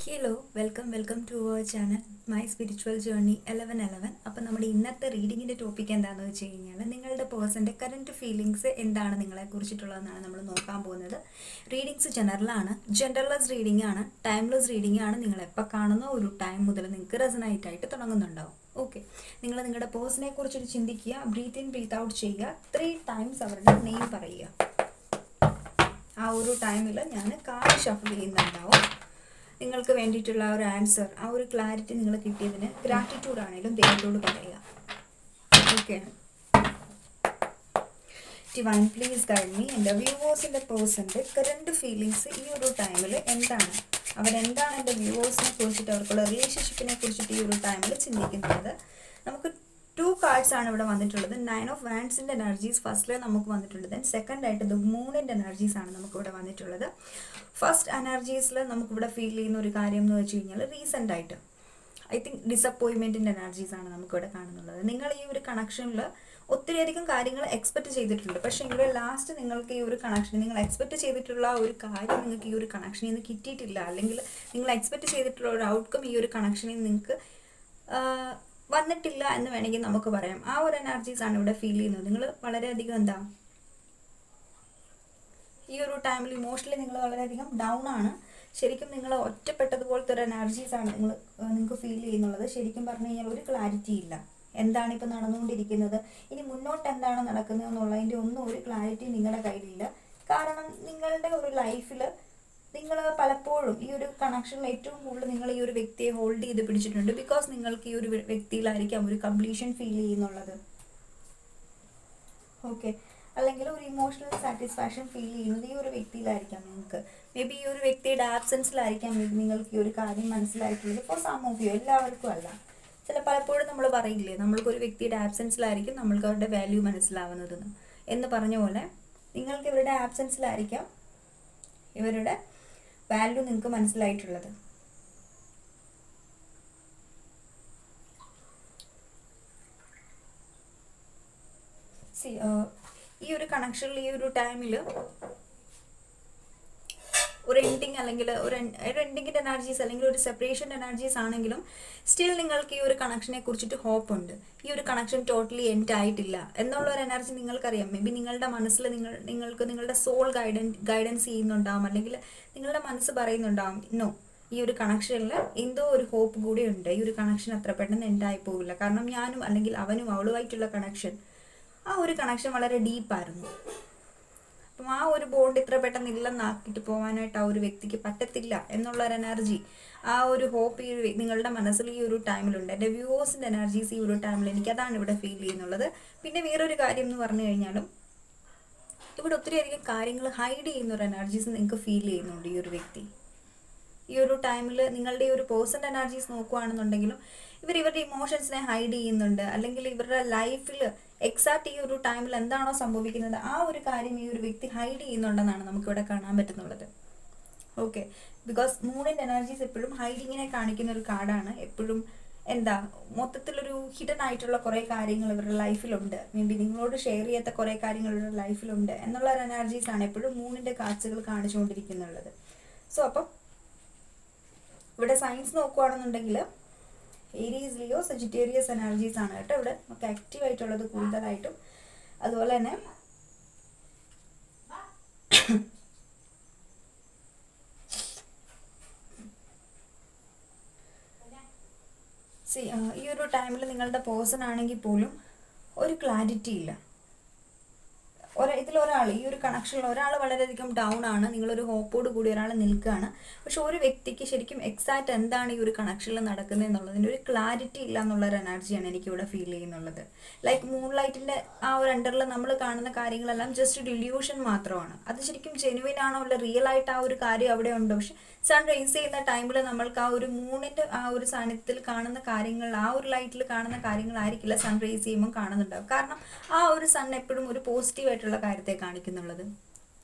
Hello welcome to our channel my spiritual journey 1111. അപ്പം നമ്മുടെ ഇന്നത്തെ റീഡിങ്ങിൻ്റെ ടോപ്പിക് എന്താണെന്ന് വെച്ച് കഴിഞ്ഞാൽ നിങ്ങളുടെ പേഴ്സൻ്റെ കറൻറ്റ് ഫീലിങ്സ് എന്താണ് നിങ്ങളെ കുറിച്ചിട്ടുള്ളതെന്നാണ് നമ്മൾ നോക്കാൻ പോകുന്നത്. റീഡിങ്സ് ജനറൽലെസ് റീഡിംഗ് ആണ്, ടൈംലെസ് റീഡിംഗ് ആണ്. നിങ്ങൾ എപ്പോൾ കാണുന്നോ ഒരു ടൈം മുതൽ നിങ്ങൾക്ക് റെസനേറ്റ് ആയിട്ട് തുടങ്ങുന്നുണ്ടാവും. ഓക്കെ, നിങ്ങൾ നിങ്ങളുടെ പേഴ്സണെ കുറിച്ചിട്ട് ചിന്തിക്കുക, ബ്രീത്ത് ഇൻ ബ്രീത്ത് ഔട്ട് ചെയ്യുക, 3 times അവരുടെ നെയിം പറയുക. ആ ഒരു ടൈമിൽ ഞാൻ കാർഡ് ഷഫിൾ ചെയ്യുന്നുണ്ടാവും. നിങ്ങൾക്ക് വേണ്ടിയിട്ടുള്ള ഒരു ആൻസർ, ആ ഒരു ക്ലാരിറ്റി നിങ്ങൾ കിട്ടിയതിന് ഗ്രാറ്റിറ്റ്യൂഡ് ആണെങ്കിലും ദൈവത്തോട് പറയുക. Okay, divine please guide me. എൻ്റെ വ്യൂവേഴ്സിൻ്റെ പേഴ്സൻ്റെ കറൻറ്റ് ഫീലിങ്സ് ഈ ഒരു ടൈമിൽ എന്താണ്, അവരെന്താണ് എൻ്റെ വ്യൂവേഴ്സിനെ കുറിച്ചിട്ട്, അവർക്കുള്ള റിലേഷൻഷിപ്പിനെ കുറിച്ചിട്ട് ഈ ഒരു ടൈമിൽ ചിന്തിക്കുന്നത്. നമുക്ക് 2 കാർഡ്സ് ആണ് ഇവിടെ വന്നിട്ടുള്ളത്. 9 of Wandsൻ്റെ എനർജീസ് ഫസ്റ്റിൽ നമുക്ക് വന്നിട്ടുണ്ട്. ദെൻ സെക്കൻഡ് ആയിട്ട് ദ മൂണിൻ്റെ എനർജീസ് ആണ് നമുക്കിവിടെ വന്നിട്ടുള്ളത്. ഫസ്റ്റ് എനർജീസിൽ നമുക്കിവിടെ ഫീൽ ചെയ്യുന്ന ഒരു കാര്യം എന്ന് വെച്ച് കഴിഞ്ഞാൽ റീസെൻ്റ് ആയിട്ട് ഐ തിങ്ക് ഡിസപ്പോയിൻമെൻറ്റിൻ്റെ എനർജീസ് ആണ് നമുക്കിവിടെ കാണുന്നുള്ളത്. നിങ്ങൾ ഈ ഒരു കണക്ഷനിൽ ഒത്തിരിയധികം കാര്യങ്ങൾ എക്സ്പെക്റ്റ് ചെയ്തിട്ടുണ്ട്, പക്ഷേ എങ്കിൽ ലാസ്റ്റ് നിങ്ങൾക്ക് ഈ ഒരു കണക്ഷൻ, നിങ്ങൾ എക്സ്പെക്റ്റ് ചെയ്തിട്ടുള്ള ഒരു കാര്യം നിങ്ങൾക്ക് ഈ ഒരു കണക്ഷനിൽ നിന്ന് കിട്ടിയിട്ടില്ല, അല്ലെങ്കിൽ നിങ്ങൾ എക്സ്പെക്റ്റ് ചെയ്തിട്ടുള്ള ഒരു ഔട്ട്കം ഈ ഒരു കണക്ഷനിൽ നിങ്ങൾക്ക് വന്നിട്ടില്ല എന്ന് വേണമെങ്കിൽ നമുക്ക് പറയാം. ആ ഒരു എനർജീസ് ആണ് ഇവിടെ ഫീൽ ചെയ്യുന്നത്. നിങ്ങൾ വളരെയധികം ഈ ഒരു ടൈമിൽ ഇമോഷണലി നിങ്ങൾ വളരെയധികം ഡൗൺ ആണ്. ശരിക്കും നിങ്ങൾ ഒറ്റപ്പെട്ടതുപോലത്തെ ഒരു എനർജീസ് ആണ് നിങ്ങൾക്ക് ഫീൽ ചെയ്യുന്നുള്ളത്. ശരിക്കും പറഞ്ഞു കഴിഞ്ഞാൽ ഒരു ക്ലാരിറ്റി ഇല്ല, എന്താണ് ഇപ്പോൾ നടന്നുകൊണ്ടിരിക്കുന്നത്, ഇനി മുന്നോട്ട് എന്താണ് നടക്കുന്നത് എന്നുള്ളതിൻ്റെ ഒന്നും ഒരു ക്ലാരിറ്റി നിങ്ങളുടെ കയ്യിലില്ല. കാരണം നിങ്ങളുടെ ഒരു ലൈഫിൽ നിങ്ങൾ പലപ്പോഴും ഈ ഒരു കണക്ഷനിൽ ഏറ്റവും കൂടുതൽ നിങ്ങൾ ഈ ഒരു വ്യക്തിയെ ഹോൾഡ് ചെയ്ത് പിടിച്ചിട്ടുണ്ട്. ബിക്കോസ് നിങ്ങൾക്ക് ഈ ഒരു വ്യക്തിയിലായിരിക്കാം ഒരു കംപ്ലീഷൻ ഫീൽ ചെയ്യുന്നുള്ളത്. ഓക്കെ, അല്ലെങ്കിൽ ഒരു ഇമോഷണൽ സാറ്റിസ്ഫാക്ഷൻ ഫീൽ ചെയ്യുന്നത് ഈ ഒരു വ്യക്തിയിലായിരിക്കാം. നിങ്ങൾക്ക് മേ ബി ഈ ഒരു വ്യക്തിയുടെ ആബ്സെൻസിലായിരിക്കാം നിങ്ങൾക്ക് ഈ ഒരു കാര്യം മനസ്സിലായിട്ടുള്ളത്. ഫോർ സം ഓഫ് യു, എല്ലാവർക്കും അല്ല. പലപ്പോഴും നമ്മൾ പറയില്ലേ, നമ്മൾക്കൊരു വ്യക്തിയുടെ ആബ്സെൻസിലായിരിക്കും നമ്മൾക്ക് അവരുടെ വാല്യൂ മനസ്സിലാവുന്നതെന്ന് എന്ന് പറഞ്ഞ പോലെ നിങ്ങൾക്ക് ഇവരുടെ ആബ്സെൻസിലായിരിക്കാം ഇവരുടെ വാല്യൂ നിങ്ങൾക്ക് മനസ്സിലായിട്ടുള്ളത്. ഈ ഒരു കണക്ഷനിൽ ഈ ഒരു ടൈമിൽ ഒരു എൻഡിങ് അല്ലെങ്കിൽ ഒരു എൻഡിങ്ങിൻ്റെ എനർജീസ് അല്ലെങ്കിൽ ഒരു സെപ്പറേഷൻ എനർജീസ് ആണെങ്കിലും സ്റ്റിൽ നിങ്ങൾക്ക് ഈ ഒരു കണക്ഷനെ കുറിച്ചിട്ട് ഹോപ്പ് ഉണ്ട്. ഈ ഒരു കണക്ഷൻ ടോട്ടലി എൻഡ് ആയിട്ടില്ല എന്നുള്ള ഒരു എനർജി നിങ്ങൾക്കറിയാം. മേ ബി നിങ്ങളുടെ മനസ്സിൽ നിങ്ങൾക്ക് നിങ്ങളുടെ സോൾ ഗൈഡൻസ് ചെയ്യുന്നുണ്ടാവും, അല്ലെങ്കിൽ നിങ്ങളുടെ മനസ്സ് പറയുന്നുണ്ടാവും നോ, ഈ ഒരു കണക്ഷനിൽ എന്തോ ഒരു ഹോപ്പ് കൂടി ഉണ്ട്, ഈ ഒരു കണക്ഷൻ അത്ര പെട്ടെന്ന് എൻഡായി പോവില്ല. കാരണം ഞാനും അല്ലെങ്കിൽ അവനും അവളുമായിട്ടുള്ള കണക്ഷൻ, ആ ഒരു കണക്ഷൻ വളരെ ഡീപ്പായിരുന്നു. അപ്പം ആ ഒരു ബോണ്ട് ഇത്ര പെട്ടെന്ന് ഇല്ലെന്നാക്കിയിട്ട് പോകാനായിട്ട് ആ ഒരു വ്യക്തിക്ക് പറ്റത്തില്ല എന്നുള്ളൊരു എനർജി, ആ ഒരു ഹോപ്പ് ഈ നിങ്ങളുടെ മനസ്സിൽ ഈ ഒരു ടൈമിലുണ്ട്. എൻ്റെ വ്യൂവേഴ്സിൻ്റെ എനർജീസ് ഈ ഒരു ടൈമിൽ എനിക്കതാണ് ഇവിടെ ഫീൽ ചെയ്യുന്നുള്ളത്. പിന്നെ വേറൊരു കാര്യം എന്ന് പറഞ്ഞു കഴിഞ്ഞാലും ഇവിടെ ഒത്തിരിയധികം കാര്യങ്ങൾ ഹൈഡ് ചെയ്യുന്ന ഒരു എനർജീസ് നിങ്ങൾക്ക് ഫീൽ ചെയ്യുന്നുണ്ട് ഈ ഒരു വ്യക്തി. ഈ ഒരു ടൈമിൽ നിങ്ങളുടെ ഈ ഒരു പേഴ്സൻ്റെ എനർജീസ് നോക്കുകയാണെന്നുണ്ടെങ്കിലും ഇവരുടെ ഇമോഷൻസിനെ ഹൈഡ് ചെയ്യുന്നുണ്ട്, അല്ലെങ്കിൽ ഇവരുടെ ലൈഫിൽ എക്സാക്ട് ഈ ഒരു ടൈമിൽ എന്താണോ സംഭവിക്കുന്നത് ആ ഒരു കാര്യം ഈ ഒരു വ്യക്തി ഹൈഡ് ചെയ്യുന്നുണ്ടെന്നാണ് നമുക്കിവിടെ കാണാൻ പറ്റുന്നുള്ളത്. ഓക്കെ, ബിക്കോസ് മൂണിൻ്റെ എനർജീസ് എപ്പോഴും ഹൈഡിങ്ങിനെ കാണിക്കുന്ന ഒരു കാർഡാണ്. എപ്പോഴും മൊത്തത്തിലൊരു ഹിഡൻ ആയിട്ടുള്ള കുറേ കാര്യങ്ങൾ ഇവരുടെ ലൈഫിലുണ്ട്, മേ ബി നിങ്ങളോട് ഷെയർ ചെയ്യാത്ത കുറേ കാര്യങ്ങൾ ഇവരുടെ ലൈഫിലുണ്ട് എന്നുള്ള ഒരു എനർജീസാണ് എപ്പോഴും മൂണിൻ്റെ കാഴ്ചകൾ കാണിച്ചുകൊണ്ടിരിക്കുന്നുള്ളത്. സോ അപ്പം ഇവിടെ സയൻസ് നോക്കുകയാണെന്നുണ്ടെങ്കിൽ ഏരീസ്, ലിയോ, സജിറ്റേറിയസ് എനർജീസ് ആണ് കേട്ടോ ഇവിടെ നമുക്ക് ആക്റ്റീവ് ആയിട്ടുള്ളത് കൂടുതലായിട്ടും. അതുപോലെ തന്നെ ഈ ഒരു ടൈമിൽ നിങ്ങളുടെ പേഴ്സൺ ആണെങ്കിൽ പോലും ഒരു ക്ലാരിറ്റി ഇല്ല. ഇതിലൊരാൾ, ഈ ഒരു കണക്ഷനിൽ ഒരാൾ വളരെയധികം ഡൗൺ ആണ്, നിങ്ങളൊരു ഹോപ്പോട് കൂടി ഒരാൾ നിൽക്കുകയാണ്. പക്ഷെ ഒരു വ്യക്തിക്ക് ശരിക്കും എക്സാക്റ്റ് എന്താണ് ഈ ഒരു കണക്ഷനിൽ നടക്കുന്നത് എന്നുള്ളതിൻ്റെ ഒരു ക്ലാരിറ്റി ഇല്ല എന്നുള്ളൊരു എനർജിയാണ് എനിക്കിവിടെ ഫീൽ ചെയ്യുന്നുള്ളത്. ലൈക്ക് മൂൺ ലൈറ്റിൻ്റെ ആ ഒരു അണ്ടറിൽ നമ്മൾ കാണുന്ന കാര്യങ്ങളെല്ലാം ജസ്റ്റ് ഡില്യൂഷൻ മാത്രമാണ്. അത് ശരിക്കും ജെനുവിൻ ആണോ അല്ല റിയൽ ആയിട്ട് ആ ഒരു കാര്യം അവിടെ ഉണ്ടോ? പക്ഷെ സൺ റേസ് ചെയ്യുന്ന ടൈമിൽ നമ്മൾക്ക് ആ ഒരു മൂണിൻ്റെ ആ ഒരു സാന്നിധ്യത്തിൽ കാണുന്ന കാര്യങ്ങൾ, ആ ഒരു ലൈറ്റിൽ കാണുന്ന കാര്യങ്ങളായിരിക്കില്ല സൺ റേസ് ചെയ്യുമ്പോൾ കാണുന്നുണ്ടാവും. കാരണം ആ ഒരു സൺ എപ്പോഴും ഒരു പോസിറ്റീവായിട്ടുള്ള കാര്യത്തെ കാണിക്കുന്നുള്ളത്.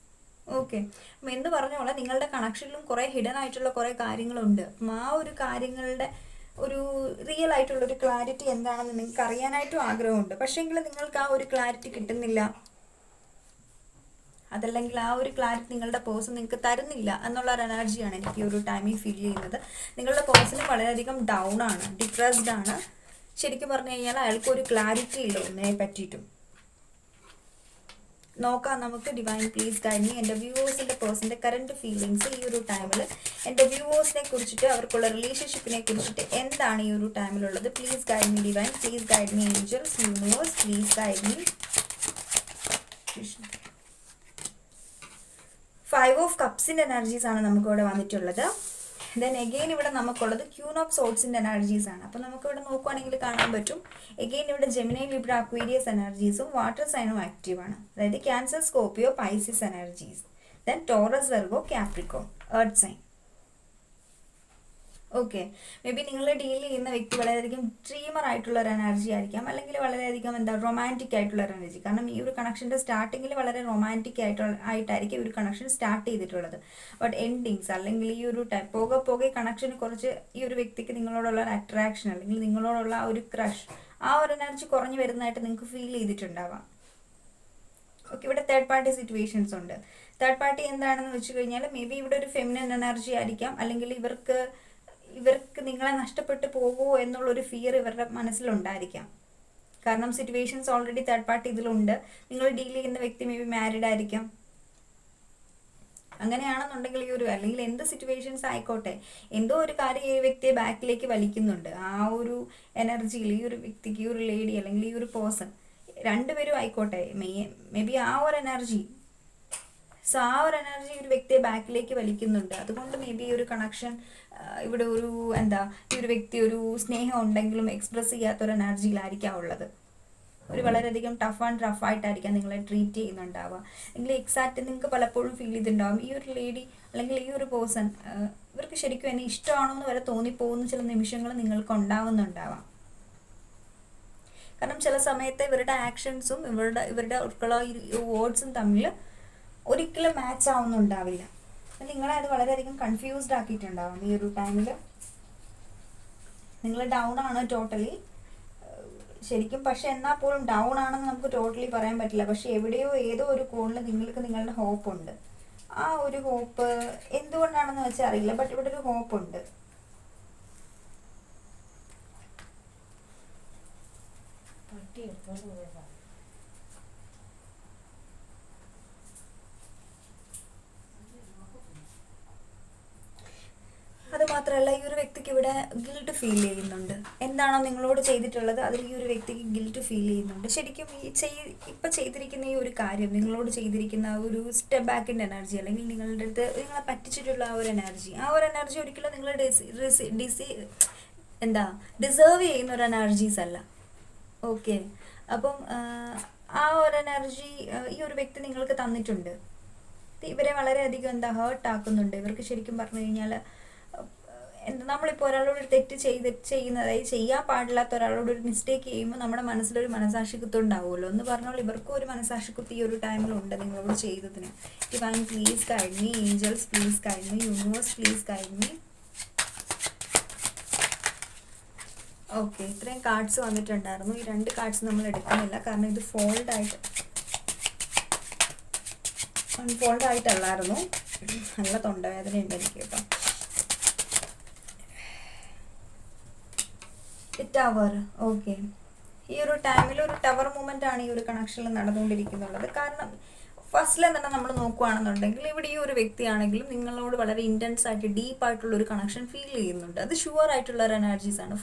ഓക്കെ, അപ്പം എന്ന് പറഞ്ഞ പോലെ നിങ്ങളുടെ കണക്ഷനിലും കുറേ ഹിഡൻ ആയിട്ടുള്ള കുറേ കാര്യങ്ങളുണ്ട്. അപ്പം ആ ഒരു കാര്യങ്ങളുടെ ഒരു റിയൽ ആയിട്ടുള്ളൊരു ക്ലാരിറ്റി എന്താണെന്ന് നിങ്ങൾക്ക് അറിയാനായിട്ടും ആഗ്രഹമുണ്ട്. പക്ഷേങ്കിൽ നിങ്ങൾക്ക് ആ ഒരു ക്ലാരിറ്റി കിട്ടുന്നില്ല. അതല്ലെങ്കിൽ ആ ഒരു ക്ലാരിറ്റി നിങ്ങളുടെ പേഴ്സൺ നിങ്ങൾക്ക് തരുന്നില്ല എന്നുള്ള ഒരു എനർജിയാണ് എനിക്ക് ഈ ഒരു ടൈമിൽ ഫീൽ ചെയ്യുന്നത്. നിങ്ങളുടെ പേഴ്സൺ വളരെയധികം ഡൗൺ ആണ്, ഡിപ്രസ്ഡ് ആണ്. ശരിക്കും പറഞ്ഞു കഴിഞ്ഞാൽ അയാൾക്ക് ഒരു ക്ലാരിറ്റി ഇല്ല ഒന്നിനെ പറ്റിയിട്ടും. നോക്കാം നമുക്ക്. Divine please guide me. എൻ്റെ വ്യൂവേഴ്സിൻ്റെ പേഴ്സൻ്റെ കറണ്ട് ഫീലിങ്സ് ഈ ഒരു ടൈമിൽ, എൻ്റെ വ്യൂവേഴ്സിനെ കുറിച്ചിട്ട്, അവർക്കുള്ള റിലേഷൻഷിപ്പിനെ കുറിച്ചിട്ട് എന്താണ് ഈ ഒരു ടൈമിലുള്ളത്. Please guide me divine, please guide me angels, universe, please guide me. Five of കപ്സിൻ്റെ എനർജീസ് ആണ് നമുക്കിവിടെ വന്നിട്ടുള്ളത്. ദെൻ എഗെയിൻ ഇവിടെ നമുക്കുള്ളത് ക്യൂൺ ഓഫ് സോട്സിൻ്റെ എനർജീസ് ആണ്. അപ്പോൾ നമുക്കിവിടെ നോക്കുവാണെങ്കിൽ കാണാൻ പറ്റും എഗെയിൻ ഇവിടെ ജെമിനി, ലിബ്ര, അക്വേരിയസ് എനർജീസും വാട്ടർ സൈനും ആക്റ്റീവ് ആണ്. അതായത് Cancer, Scorpio, Pisces energies. Then Taurus, Virgo, Capricorn, earth sign. Okay, maybe നിങ്ങൾ ഡീൽ ചെയ്യുന്ന വ്യക്തി വളരെയധികം ഡ്രീമർ ആയിട്ടുള്ള ഒരു എനർജി ആയിരിക്കാം, അല്ലെങ്കിൽ വളരെയധികം റൊമാൻറ്റിക് ആയിട്ടുള്ള ഒരു എനർജി. കാരണം ഈ ഒരു കണക്ഷൻ്റെ സ്റ്റാർട്ടിങ്ങിൽ വളരെ റൊമാൻറ്റിക് ആയിട്ടായിരിക്കും ഈ ഒരു കണക്ഷൻ സ്റ്റാർട്ട് ചെയ്തിട്ടുള്ളത്. ബട്ട് എൻഡിങ്സ് അല്ലെങ്കിൽ ഈ ഒരു പോകെ പോകെ കണക്ഷന് കുറച്ച് ഈ ഒരു വ്യക്തിക്ക് നിങ്ങളോടുള്ള ഒരു അട്രാക്ഷൻ അല്ലെങ്കിൽ നിങ്ങളോടുള്ള ഒരു ക്രഷ്, ആ ഒരു എനർജി കുറഞ്ഞു വരുന്നതായിട്ട് നിങ്ങൾക്ക് ഫീൽ ചെയ്തിട്ടുണ്ടാവാം. ഓക്കെ, ഇവിടെ തേർഡ് പാർട്ടി സിറ്റുവേഷൻസ് ഉണ്ട്. തേർഡ് പാർട്ടി എന്താണെന്ന് വെച്ച് കഴിഞ്ഞാൽ മേ ബി ഇവിടെ ഒരു ഫെമിനൻ എനർജി ആയിരിക്കാം, അല്ലെങ്കിൽ ഇവർക്ക് നിങ്ങളെ നഷ്ടപ്പെട്ടു പോകുമോ എന്നുള്ളൊരു ഫിയർ ഇവരുടെ മനസ്സിലുണ്ടായിരിക്കാം. കാരണം സിറ്റുവേഷൻസ് ഓൾറെഡി തേർഡ് പാർട്ടി ഇതിലുണ്ട്. നിങ്ങൾ ഡീൽ ചെയ്യുന്ന വ്യക്തി മേ ബി മാരീഡ് ആയിരിക്കാം. അങ്ങനെയാണെന്നുണ്ടെങ്കിൽ ഈ ഒരു, അല്ലെങ്കിൽ എന്ത് സിറ്റുവേഷൻസ് ആയിക്കോട്ടെ, എന്തോ ഒരു കാര്യം ഈ വ്യക്തിയെ ബാക്കിലേക്ക് വലിക്കുന്നുണ്ട്. ആ ഒരു എനർജിയിൽ ഈ ഒരു വ്യക്തിക്ക്, ഈ ഒരു ലേഡി അല്ലെങ്കിൽ ഈ ഒരു പേഴ്സൺ, രണ്ടുപേരും ആയിക്കോട്ടെ, മേ ബി ആ ഒരു എനർജി, സോ ആ ഒരു എനർജി ഒരു വ്യക്തിയെ ബാക്കിലേക്ക് വലിക്കുന്നുണ്ട്. അതുകൊണ്ട് മേ ബി ഒരു കണക്ഷൻ ഇവിടെ ഒരു ഈ ഒരു വ്യക്തി ഒരു സ്നേഹം ഉണ്ടെങ്കിലും എക്സ്പ്രസ് ചെയ്യാത്തൊരു എനർജിയിലായിരിക്കാം ഉള്ളത്. ഒരു വളരെയധികം ടഫ് ആൻഡ് റഫ് ആയിട്ടായിരിക്കാം നിങ്ങളെ ട്രീറ്റ് ചെയ്യുന്നുണ്ടാവുക. എങ്കിൽ എക്സാക്റ്റ് നിങ്ങൾക്ക് പലപ്പോഴും ഫീൽ ചെയ്തിട്ടുണ്ടാവും ഈ ഒരു ലേഡി അല്ലെങ്കിൽ ഈ ഒരു പേഴ്സൺ ഇവർക്ക് ശരിക്കും എന്നെ ഇഷ്ടമാണോ എന്ന് വരെ തോന്നിപ്പോകുന്ന ചില നിമിഷങ്ങൾ നിങ്ങൾക്ക് ഉണ്ടാവുന്നുണ്ടാവാം. കാരണം ചില സമയത്ത് ഇവരുടെ ആക്ഷൻസും ഇവരുടെ വേർഡ്സും തമ്മിൽ ഒരിക്കലും മാച്ച് ആവുന്നുണ്ടാവില്ല. നിങ്ങളെ അത് വളരെയധികം കൺഫ്യൂസ്ഡ് ആക്കിയിട്ടുണ്ടാവും. ഈ ഒരു ടൈമിൽ നിങ്ങൾ ഡൗൺ ആണ് ടോട്ടലി ശരിക്കും. പക്ഷെ എന്നാൽ പോലും ഡൗൺ ആണെന്ന് നമുക്ക് ടോട്ടലി പറയാൻ പറ്റില്ല. പക്ഷെ എവിടെയോ ഏതോ ഒരു കോണിൽ നിങ്ങൾക്ക് നിങ്ങളുടെ ഹോപ്പ് ഉണ്ട്. ആ ഒരു ഹോപ്പ് എന്തുകൊണ്ടാണെന്ന് വെച്ചാൽ അറിയില്ല, ബട്ട് ഇവിടെ ഒരു ഹോപ്പ് ഉണ്ട്. അത് മാത്രമല്ല ഈ ഒരു വ്യക്തിക്ക് ഇവിടെ ഗിൽട്ട് ഫീൽ ചെയ്യുന്നുണ്ട്. എന്താണോ നിങ്ങളോട് ചെയ്തിട്ടുള്ളത് അതിൽ ഈ ഒരു വ്യക്തിക്ക് ഗിൽട്ട് ഫീൽ ചെയ്യുന്നുണ്ട്. ശരിക്കും ഇപ്പം ചെയ്തിരിക്കുന്ന ഈ ഒരു കാര്യം, നിങ്ങളോട് ചെയ്തിരിക്കുന്ന ഒരു സ്റ്റെപ്പ് ബാക്കിൻ്റെ എനർജി, അല്ലെങ്കിൽ നിങ്ങളുടെ അടുത്ത് നിങ്ങളെ പറ്റിച്ചിട്ടുള്ള ആ ഒരു എനർജി ഒരിക്കലും നിങ്ങൾ ഡിസേർവ് ചെയ്യുന്ന ഒരു എനർജീസ് അല്ല. ഓക്കെ, അപ്പം ആ ഒരു എനർജി ഈ ഒരു വ്യക്തി നിങ്ങൾക്ക് തന്നിട്ടുണ്ട്. ഇവരെ വളരെയധികം ഹേർട്ട് ആക്കുന്നുണ്ട്. ഇവർക്ക് ശരിക്കും പറഞ്ഞു കഴിഞ്ഞാൽ നമ്മളിപ്പോൾ ഒരാളോട് ഒരു തെറ്റ് ചെയ്യുന്നതായി ചെയ്യാൻ പാടില്ലാത്ത ഒരാളോട് ഒരു മിസ്റ്റേക്ക് ചെയ്യുമ്പോൾ നമ്മുടെ മനസ്സിലൊരു മനസാക്ഷിക്കുത്തം ഉണ്ടാവുമല്ലോ എന്ന് പറഞ്ഞാൽ ഇവർക്കും ഒരു മനസാക്ഷിക്കുത്തി ഈ ഒരു ടൈമിലുണ്ട് നിങ്ങളോട് ചെയ്തതിന്. Divine please guide me, angels please guide me, universe please guide me. Okay, ഇത്രയും കാർഡ്സ് വന്നിട്ടുണ്ടായിരുന്നു. ഈ 2 കാർഡ്സ് നമ്മൾ എടുക്കുന്നില്ല, കാരണം ഇത് അൺഫോൾഡ് ആയിട്ടല്ലായിരുന്നു. നല്ല തൊണ്ടവേദന ഉണ്ട് എനിക്ക് കേട്ടോ. ടവർ. ഓക്കെ, ഈ ഒരു ടൈമിൽ ഒരു ടവർ മൂവ്മെന്റ് ആണ് ഈ ഒരു കണക്ഷനിൽ നടന്നുകൊണ്ടിരിക്കുന്നുള്ളത്. കാരണം ഫസ്റ്റിലെ തന്നെ നമ്മൾ നോക്കുകയാണെന്നുണ്ടെങ്കിൽ ഇവിടെ ഈ ഒരു വ്യക്തിയാണെങ്കിലും നിങ്ങളോട് വളരെ ഇൻറ്റൻസ് ആയിട്ട് ഡീപ്പായിട്ടുള്ള ഒരു കണക്ഷൻ ഫീൽ ചെയ്യുന്നുണ്ട്. അത് ഷുവർ ആയിട്ടുള്ള ഒരു എനർജീസ് ആണ്.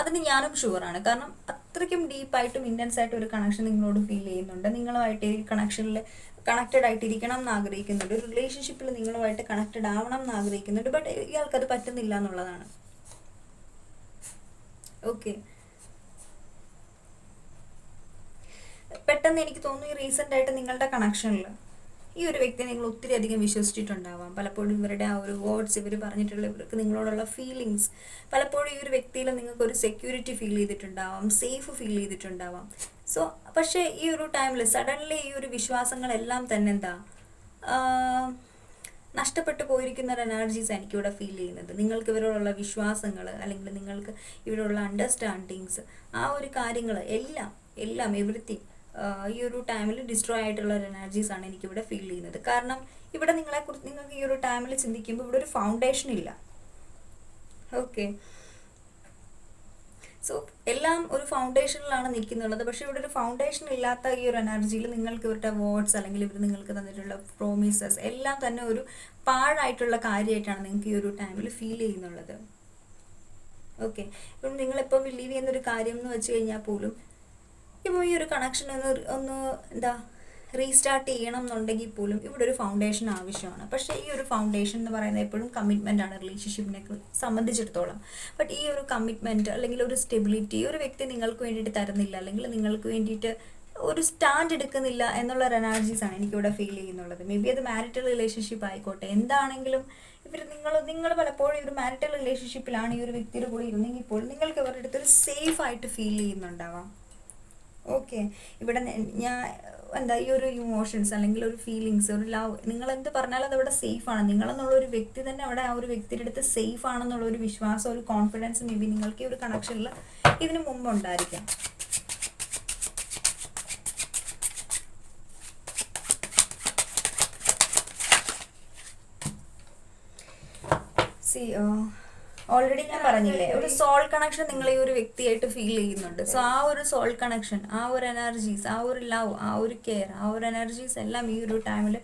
അതിന് ഞാനും ഷുവറാണ്. കാരണം അത്രയ്ക്കും ഡീപ്പായിട്ടും ഇൻറ്റൻസ് ആയിട്ട് ഒരു കണക്ഷൻ നിങ്ങളോട് ഫീൽ ചെയ്യുന്നുണ്ട്. നിങ്ങളുമായിട്ട് ഈ കണക്ഷനിൽ കണക്റ്റഡ് ആയിട്ടിരിക്കണം എന്ന് ആഗ്രഹിക്കുന്നുണ്ട്. ഒരു റിലേഷൻഷിപ്പിൽ നിങ്ങളുമായിട്ട് കണക്റ്റഡ് ആവണം എന്ന് ആഗ്രഹിക്കുന്നുണ്ട്. ബട്ട് ഇയാൾക്കത് പറ്റുന്നില്ല എന്നുള്ളതാണ്. ഓക്കെ, പെട്ടെന്ന് എനിക്ക് തോന്നുന്നു ഈ റീസെൻ്റ് ആയിട്ട് നിങ്ങളുടെ കണക്ഷനിൽ ഈ ഒരു വ്യക്തിയെ നിങ്ങൾ ഒത്തിരി അധികം വിശ്വസിച്ചിട്ടുണ്ടാവാം. പലപ്പോഴും ഇവരുടെ ആ ഒരു വേർഡ്സ്, ഇവർ പറഞ്ഞിട്ടുള്ള ഇവർക്ക് നിങ്ങളോടുള്ള ഫീലിങ്സ്, പലപ്പോഴും ഈ ഒരു വ്യക്തിയിൽ നിങ്ങൾക്ക് ഒരു സെക്യൂരിറ്റി ഫീൽ ചെയ്തിട്ടുണ്ടാവാം, സേഫ് ഫീൽ ചെയ്തിട്ടുണ്ടാവാം. സോ പക്ഷേ ഈ ഒരു ടൈമിൽ സഡൻലി ഈ ഒരു വിശ്വാസങ്ങളെല്ലാം തന്നെ നഷ്ടപ്പെട്ടു പോയിരിക്കുന്ന ഒരു എനർജീസ് എനിക്കിവിടെ ഫീൽ ചെയ്യുന്നത്. നിങ്ങൾക്ക് ഇവരോടുള്ള വിശ്വാസങ്ങൾ, അല്ലെങ്കിൽ നിങ്ങൾക്ക് ഇവരോടുള്ള അണ്ടർസ്റ്റാൻഡിങ്സ്, ആ ഒരു കാര്യങ്ങൾ എല്ലാം എവറിത്തിങ് ഈ ഒരു ടൈമിൽ ഡിസ്ട്രോയ് ആയിട്ടുള്ള ഒരു എനർജീസ് ആണ് എനിക്കിവിടെ ഫീൽ ചെയ്യുന്നത്. കാരണം ഇവിടെ നിങ്ങൾക്ക് ഈ ഒരു ടൈമിൽ ചിന്തിക്കുമ്പോൾ ഇവിടെ ഒരു ഫൗണ്ടേഷൻ ഇല്ല. ഓക്കെ, സോ എല്ലാം ഒരു ഫൗണ്ടേഷനിലാണ് നിൽക്കുന്നുള്ളത്. പക്ഷേ ഇവിടെ ഒരു ഫൗണ്ടേഷൻ ഇല്ലാത്ത ഈ ഒരു എനർജിയിൽ നിങ്ങൾക്ക് ഇവരുടെ വേർഡ്സ് അല്ലെങ്കിൽ ഇവർ നിങ്ങൾക്ക് തന്നിട്ടുള്ള പ്രോമിസസ് എല്ലാം തന്നെ ഒരു പാഴായിട്ടുള്ള കാര്യമായിട്ടാണ് നിങ്ങൾക്ക് ഈ ഒരു ടൈമിൽ ഫീൽ ചെയ്യുന്നുള്ളത്. ഓക്കെ, ഇപ്പം നിങ്ങളിപ്പം ബിലീവ് ചെയ്യുന്നൊരു കാര്യം എന്ന് വെച്ച് കഴിഞ്ഞാൽ പോലും ഇപ്പോൾ ഈ ഒരു കണക്ഷൻ ഒന്ന് എന്താ റീസ്റ്റാർട്ട് ചെയ്യണം എന്നുണ്ടെങ്കിൽ പോലും ഇവിടെ ഒരു ഫൗണ്ടേഷൻ ആവശ്യമാണ്. പക്ഷേ ഈ ഒരു ഫൗണ്ടേഷൻ എന്ന് പറയുന്നത് എപ്പോഴും കമ്മിറ്റ്മെൻ്റ് ആണ് റിലേഷൻഷിപ്പിനെ സംബന്ധിച്ചിടത്തോളം. ബട്ട് ഈ ഒരു കമ്മിറ്റ്മെൻറ്റ് അല്ലെങ്കിൽ ഒരു സ്റ്റെബിലിറ്റി ഒരു വ്യക്തി നിങ്ങൾക്ക് വേണ്ടിയിട്ട് തരുന്നില്ല, അല്ലെങ്കിൽ നിങ്ങൾക്ക് വേണ്ടിയിട്ട് ഒരു സ്റ്റാൻഡ് എടുക്കുന്നില്ല എന്നുള്ള ഒരു എനർജീസാണ് എനിക്കിവിടെ ഫീൽ ചെയ്യുന്നുള്ളത്. മേ ബി അത് മാരിറ്റൽ റിലേഷൻഷിപ്പ് ആയിക്കോട്ടെ, എന്താണെങ്കിലും നിങ്ങൾ പലപ്പോഴും ഈ ഒരു മാരിറ്റൽ റിലേഷൻഷിപ്പിലാണ് ഈ ഒരു വ്യക്തിയുടെ കൂടെ ഇരുന്നെങ്കിൽ പോലും നിങ്ങൾക്ക് അവരുടെ അടുത്തൊരു സേഫ് ആയിട്ട് ഫീൽ ചെയ്യുന്നുണ്ടാവാം. ഓക്കെ, ഇവിടെ ഞാൻ ഈ ഒരു ഇമോഷൻസ് അല്ലെങ്കിൽ ഒരു ഫീലിങ്സ്, ഒരു ലവ്, നിങ്ങൾ എന്ത് പറഞ്ഞാലും അത് അവിടെ സേഫാണ്. നിങ്ങളെന്നുള്ള ഒരു വ്യക്തി തന്നെ അവിടെ ആ ഒരു വ്യക്തിയുടെ അടുത്ത് സേഫ് ആണെന്നുള്ള ഒരു വിശ്വാസം, ഒരു കോൺഫിഡൻസ് മേ ബി നിങ്ങൾക്ക് ഈ ഒരു കണക്ഷനിൽ ഇതിനു മുമ്പ് ഉണ്ടായിരിക്കാം. ഓൾറെഡി ഞാൻ പറഞ്ഞില്ലേ, ഒരു സോൾ കണക്ഷൻ നിങ്ങൾ ഈ ഒരു വ്യക്തിയായിട്ട് ഫീൽ ചെയ്യുന്നുണ്ട്. സോ ആ ഒരു സോൾ കണക്ഷൻ, ആ ഒരു എനർജീസ്, ആ ഒരു ലവ്, ആ ഒരു കെയർ, ആ ഒരു എനർജീസ് എല്ലാം ഈ ഒരു ടൈമിൽ